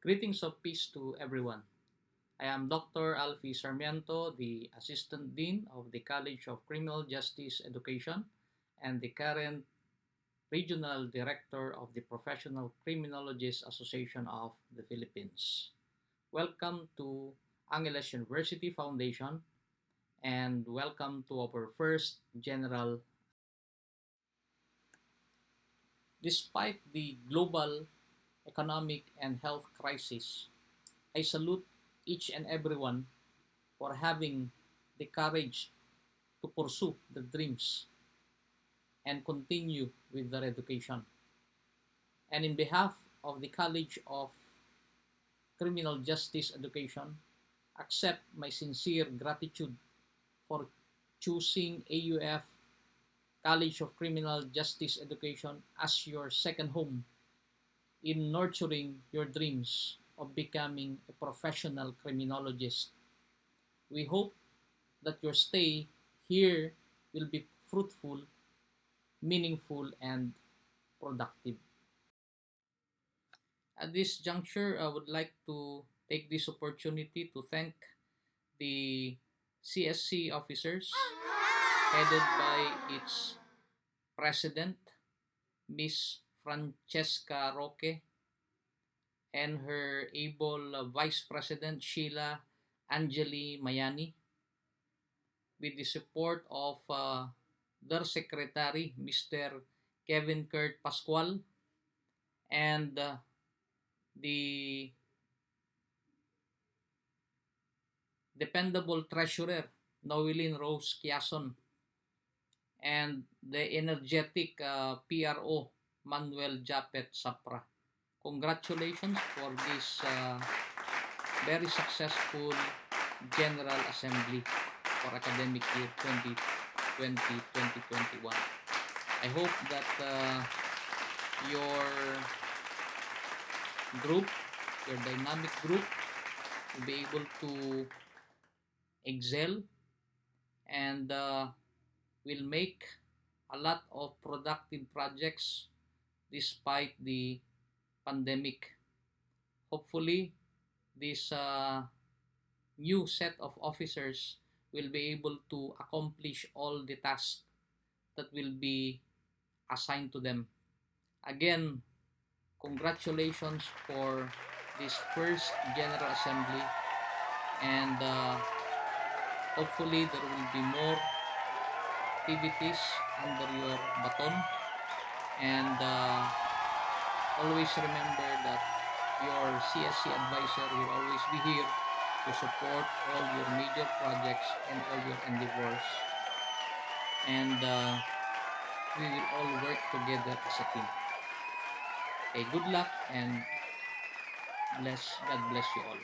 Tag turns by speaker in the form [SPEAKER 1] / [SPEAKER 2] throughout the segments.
[SPEAKER 1] Greetings of peace to everyone. I am Dr. Alfie Sarmiento, the Assistant Dean of the College of Criminal Justice Education and the current Regional Director of the Professional Criminologists Association of the Philippines. Welcome to Angeles University Foundation and welcome to our first general. Despite the global economic and health crisis, I salute each and everyone for having the courage to pursue their dreams and continue with their education. And in behalf of the College of Criminal Justice Education, accept my sincere gratitude for choosing AUF College of Criminal Justice Education as your second home in nurturing your dreams of becoming a professional criminologist. We hope that your stay here will be fruitful, meaningful, and productive. At this juncture, I would like to take this opportunity to thank the CSC officers headed by its president, Miss Francesca Roque, and her able vice president, Sheila Angeli Mayani, with the support of their secretary, Mr. Kevin Kurt Pascual, and the dependable treasurer, Noeline Rose Quiason, and the energetic PRO, Manuel Japet Sapra. Congratulations for this very successful General Assembly for academic year 2020-2021. I hope that your group, your dynamic group, will be able to excel and will make a lot of productive projects despite the pandemic. Hopefully, this new set of officers will be able to accomplish all the tasks that will be assigned to them. Again, congratulations for this first General Assembly, and hopefully there will be more activities under your baton, and always remember that your CSC advisor will always be here to support all your major projects and all your endeavors, and we will all work together as a team. Okay, good luck and God bless you all.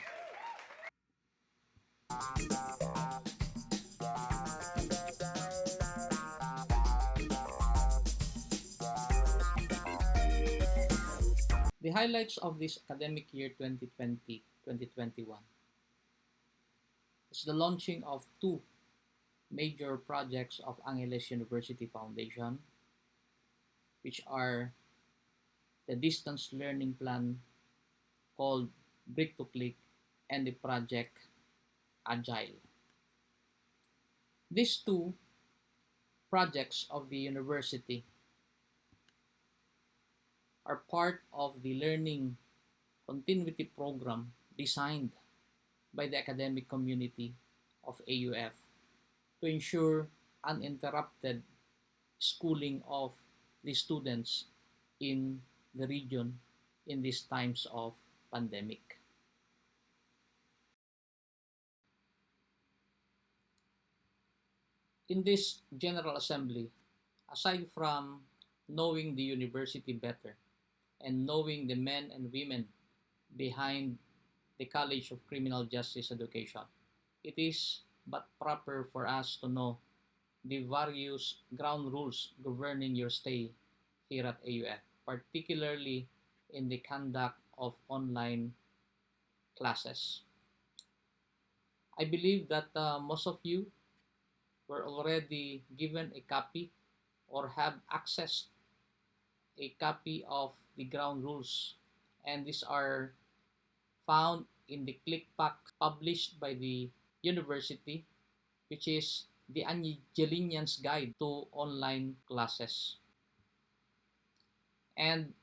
[SPEAKER 1] The highlights of this academic year 2020-2021 is the launching of two major projects of Angeles University Foundation, which are the distance learning plan called Brick to Click and the project Agile. These two projects of the university are part of the learning continuity program designed by the academic community of AUF to ensure uninterrupted schooling of the students in the region in these times of pandemic. In this General Assembly, aside from knowing the university better and knowing the men and women behind the College of Criminal Justice Education, it is but proper for us to know the various ground rules governing your stay here at AUF, particularly in the conduct of online classes. I believe that most of you were already given a copy or have accessed a copy of the ground rules, and these are found in the ClickPack published by the university, which is the Angelinian's Guide to Online Classes. And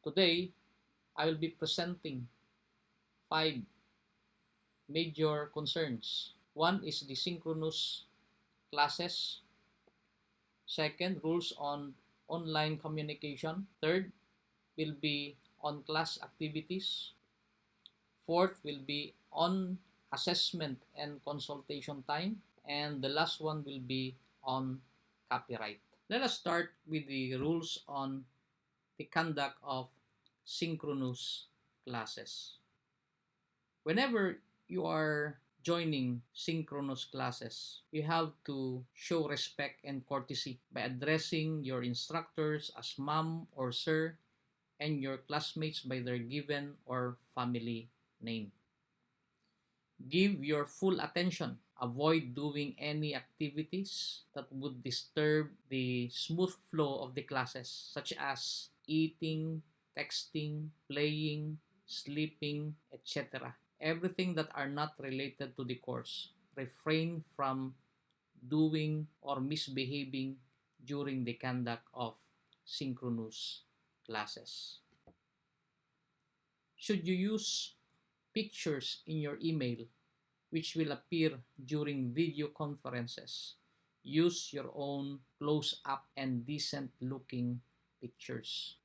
[SPEAKER 1] today, I will be presenting 5 major concerns. One is the synchronous classes. Second, rules on online communication. Third, will be on class activities. Fourth will be on assessment and consultation time. And the last one will be on copyright. Let us start with the rules on the conduct of synchronous classes. Whenever you are joining synchronous classes, you have to show respect and courtesy by addressing your instructors as ma'am or sir and your classmates by their given or family name. Give your full attention. Avoid doing any activities that would disturb the smooth flow of the classes, such as eating, texting, playing, sleeping, etc. Everything that are not related to the course. Refrain from doing or misbehaving during the conduct of synchronous classes. Should you use pictures in your email which will appear during video conferences, use your own close-up and decent-looking pictures.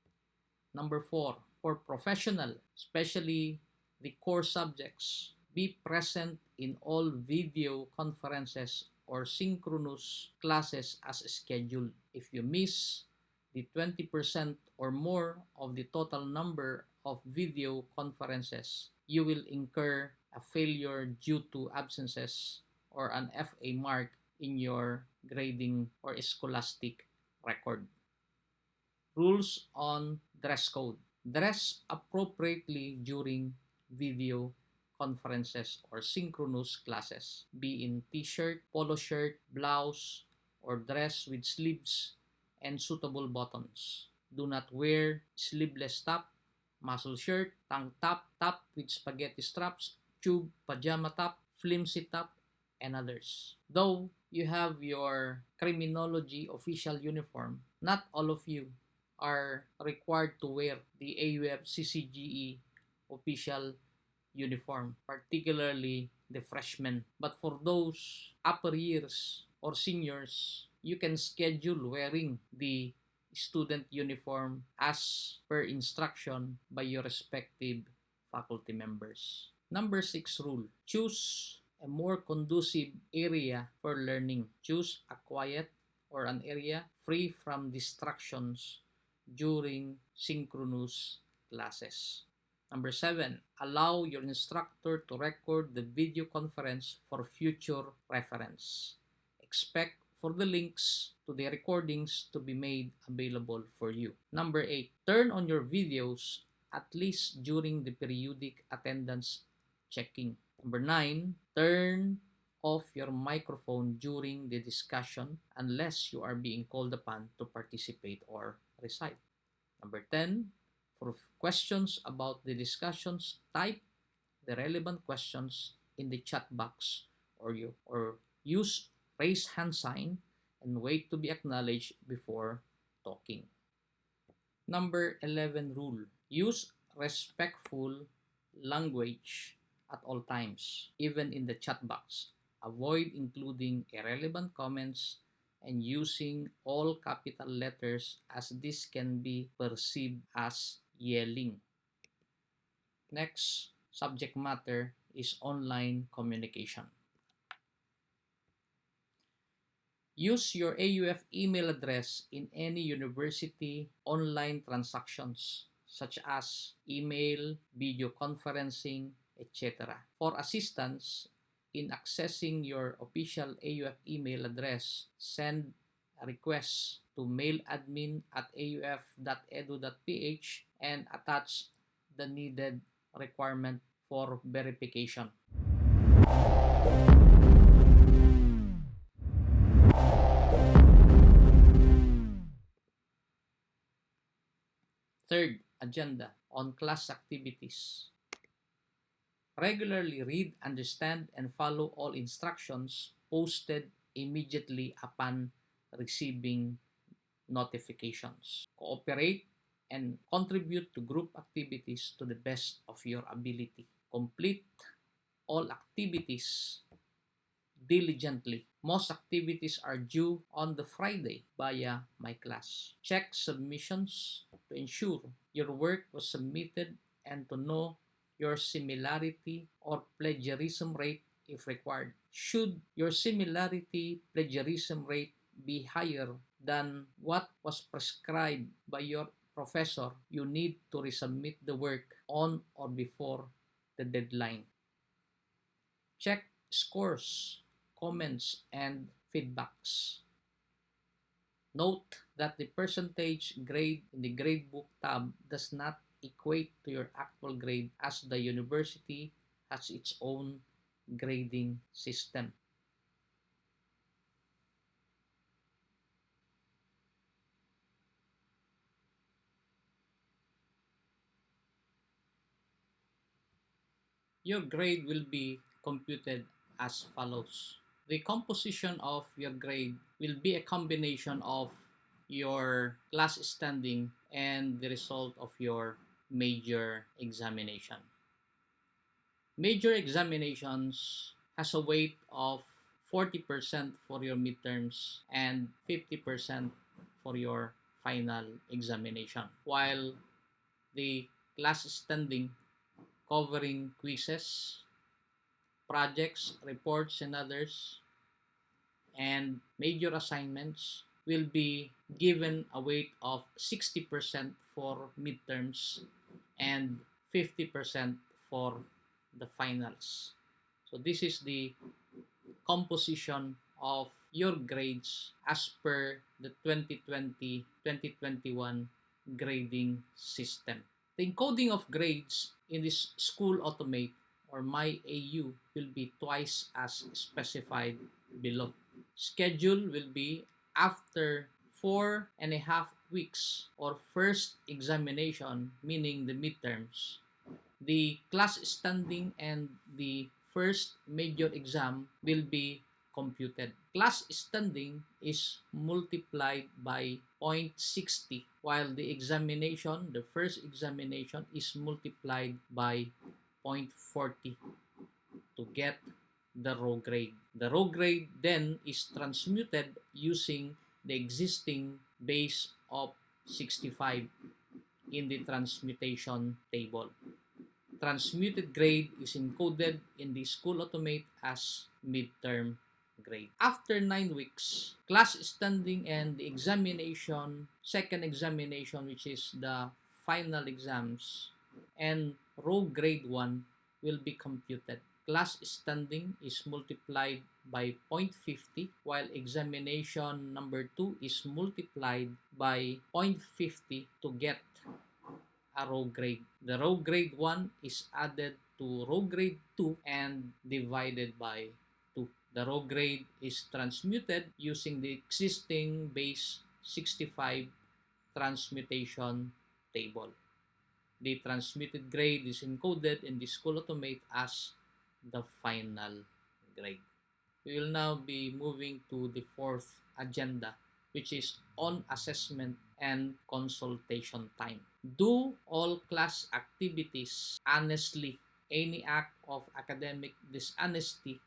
[SPEAKER 1] Number 4, for professional, especially the core subjects, be present in all video conferences or synchronous classes as scheduled. If you miss the 20% or more of the total number of video conferences, you will incur a failure due to absences or an FA mark in your grading or scholastic record. Rules on dress code. Dress appropriately during video conferences or synchronous classes. Be in t-shirt, polo shirt, blouse, or dress with sleeves and suitable buttons. Do not wear sleeveless top, muscle shirt, tank top, top with spaghetti straps, tube, pajama top, flimsy top, and others. Though you have your criminology official uniform, not all of you are required to wear the AUF CCJE official uniform, particularly the freshmen. But for those upper years or seniors, you can schedule wearing the student uniform as per instruction by your respective faculty members. Number 6 rule, choose a more conducive area for learning. Choose a quiet or an area free from distractions during synchronous classes. Number 7, allow your instructor to record the video conference for future reference. Expect for the links to the recordings to be made available for you. Number 8, turn on your videos at least during the periodic attendance checking. Number 9, turn off your microphone during the discussion unless you are being called upon to participate or recite. Number 10, for questions about the discussions, type the relevant questions in the chat box or use raise hand sign and wait to be acknowledged before talking. Number 11 rule, use respectful language at all times, even in the chat box. Avoid including irrelevant comments and using all capital letters as this can be perceived as yelling. Next subject matter is online communication. Use your AUF email address in any university online transactions such as email, video conferencing, etc. For assistance in accessing your official AUF email address, send a request to mailadmin@auf.edu.ph and attach the needed requirement for verification. Third agenda on class activities. Regularly read, understand, and follow all instructions posted immediately upon receiving notifications. Cooperate and contribute to group activities to the best of your ability. Complete all activities diligently. Most activities are due on the Friday via my class. Check submissions to ensure your work was submitted and to know your similarity or plagiarism rate if required. Should your similarity plagiarism rate be higher than what was prescribed by your professor, you need to resubmit the work on or before the deadline. Check scores, comments, and feedbacks. Note that the percentage grade in the gradebook tab does not equate to your actual grade, as the university has its own grading system. Your grade will be computed as follows. The composition of your grade will be a combination of your class standing and the result of your major examination. Major examinations has a weight of 40% for your midterms and 50% for your final examination, while the class standing, covering quizzes, projects, reports, and others, and major assignments, will be given a weight of 60% for midterms and 50% for the finals. So this is the composition of your grades as per the 2020-2021 grading system. The encoding of grades in this school automate or my AU will be twice as specified below. Schedule will be after 4.5 weeks or first examination, meaning the midterms. The class standing and the first major exam will be computed. Class standing is multiplied by 0.60, while the examination, the first examination, is multiplied by 0.40 to get the raw grade. The raw grade then is transmuted using the existing base of 65 in the transmutation table. Transmuted grade is encoded in the school automate as midterm grade. After 9 weeks, class standing and the examination, second examination, which is the final exams, and raw grade 1 will be computed. Class standing is multiplied by 0.50, while examination number 2 is multiplied by 0.50 to get a raw grade. The raw grade 1 is added to raw grade 2 and divided by 2. The raw grade is transmuted using the existing base 65 transmutation table. The transmuted grade is encoded in the school automate as the final grade. We will now be moving to the fourth agenda, which is on assessment and consultation time. Do all class activities honestly. Any act of academic dishonesty,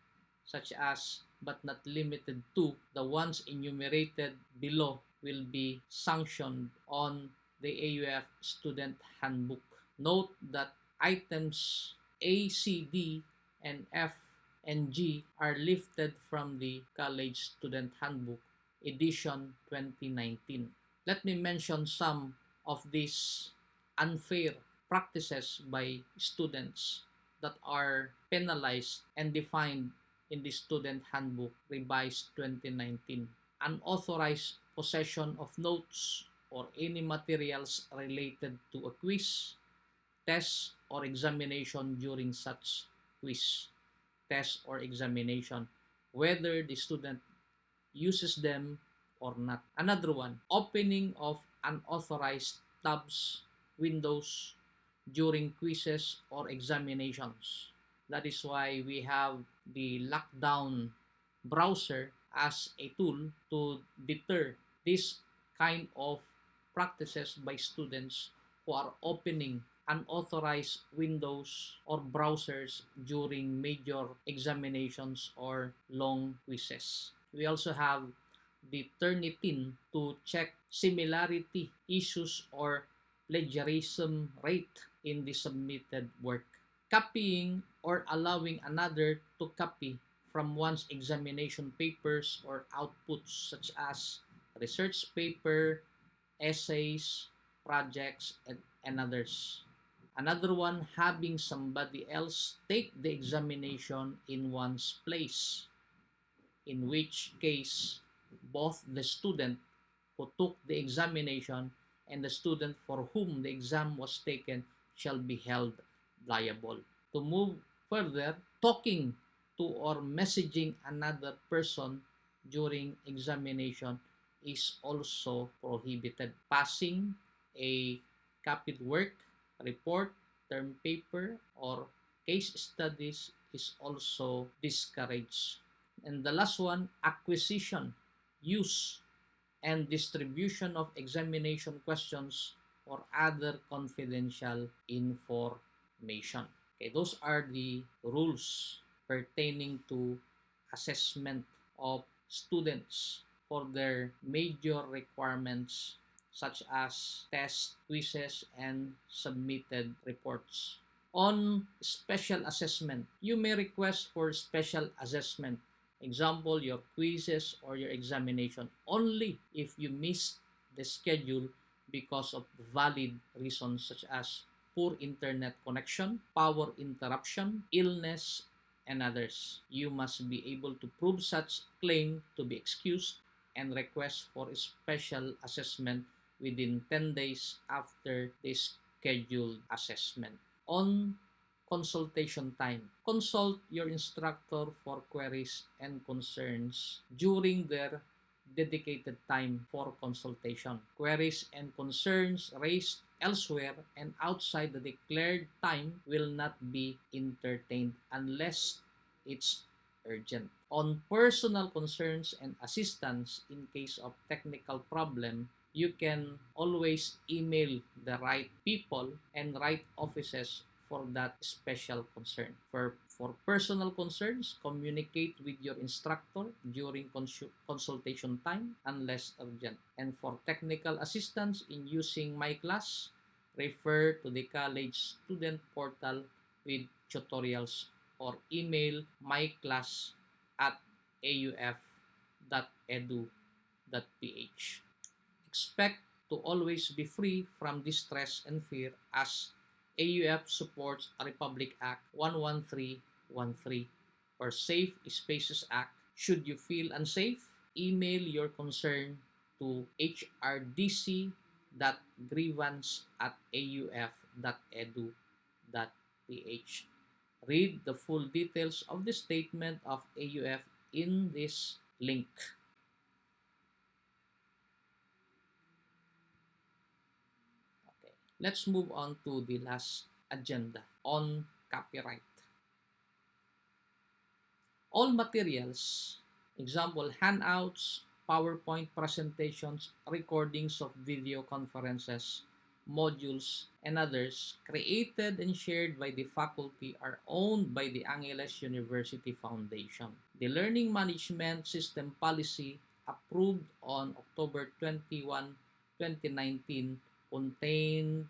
[SPEAKER 1] such as but not limited to the ones enumerated below, will be sanctioned on the AUF Student Handbook. Note that items A, C, D, and F and G are lifted from the College Student Handbook edition 2019. Let me mention some of these unfair practices by students that are penalized and defined in the Student Handbook revised 2019. Unauthorized possession of notes or any materials related to a quiz, test, or examination during such quiz, test, or examination, whether the student uses them or not. Another one, opening of unauthorized tabs, windows during quizzes or examinations. That is why we have the lockdown browser as a tool to deter this kind of practices by students who are opening unauthorized windows or browsers during major examinations or long quizzes. We also have the Turnitin to check similarity issues or plagiarism rate in the submitted work. Copying or allowing another to copy from one's examination papers or outputs such as research paper, essays, projects, and others. Another one, having somebody else take the examination in one's place, in which case both the student who took the examination and the student for whom the exam was taken shall be held liable. To move further, talking to or messaging another person during examination is also prohibited. Passing a copied work, report, term paper, or case studies is also discouraged. And the last one, acquisition, use, and distribution of examination questions or other confidential information. Okay, those are the rules pertaining to assessment of students for their major requirements such as tests, quizzes, and submitted reports. On special assessment, you may request for special assessment. Example, your quizzes or your examination only if you miss the schedule because of valid reasons such as poor internet connection, power interruption, illness, and others. You must be able to prove such claim to be excused and request for a special assessment within 10 days after the scheduled assessment. On consultation time, consult your instructor for queries and concerns during their dedicated time for consultation. Queries and concerns raised elsewhere and outside the declared time will not be entertained unless it's urgent. On personal concerns and assistance in case of technical problem, you can always email the right people and right offices for that special concern. For personal concerns, communicate with your instructor during consultation time unless urgent. And for technical assistance in using My Class, refer to the college student portal with tutorials or email myclass@auf.edu.ph. Expect to always be free from distress and fear as AUF supports Republic Act 11313 or Safe Spaces Act. Should you feel unsafe, email your concern to hrdc.grievance@auf.edu.ph. Read the full details of the statement of AUF in this link. Okay, let's move on to the last agenda on copyright. All materials, example, handouts, PowerPoint presentations, recordings of video conferences, modules, and others created and shared by the faculty are owned by the Angeles University Foundation. The Learning Management System Policy approved on October 21, 2019 contained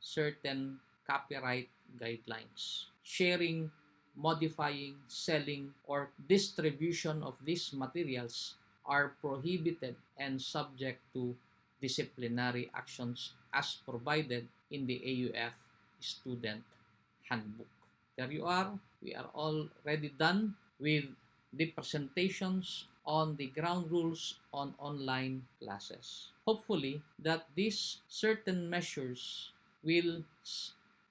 [SPEAKER 1] certain copyright guidelines. Sharing, modifying, selling, or distribution of these materials are prohibited and subject to disciplinary actions as provided in the AUF Student Handbook. There you are. We are already done with the presentations on the ground rules on online classes. Hopefully that these certain measures will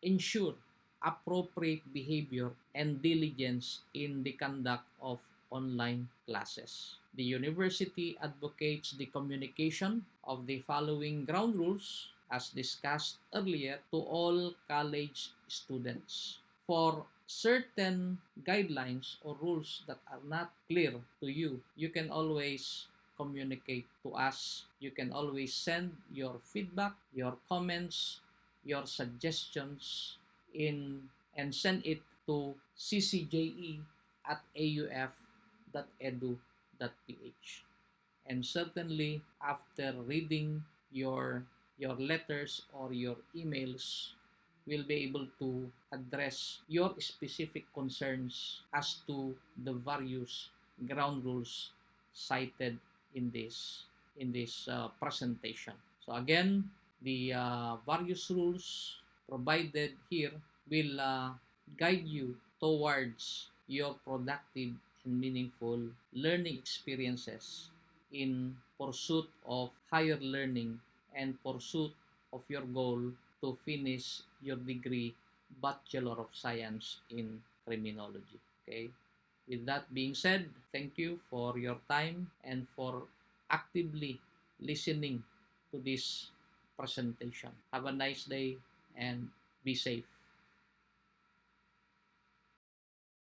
[SPEAKER 1] ensure appropriate behavior and diligence in the conduct of online classes. The university advocates the communication of the following ground rules as discussed earlier to all college students. for certain guidelines or rules that are not clear to you, you can always communicate to us. You can always send your feedback, your comments, your suggestions in and send it to CCJE at auf.edu.ph. And certainly after reading your your letters or your emails, will be able to address your specific concerns as to the various ground rules cited in this presentation. So again, the various rules provided here will guide you towards your productive and meaningful learning experiences in pursuit of higher learning and pursuit of your goal to finish your degree Bachelor of Science in Criminology. Okay. With that being said, thank you for your time and for actively listening to this presentation. Have a nice day and be safe.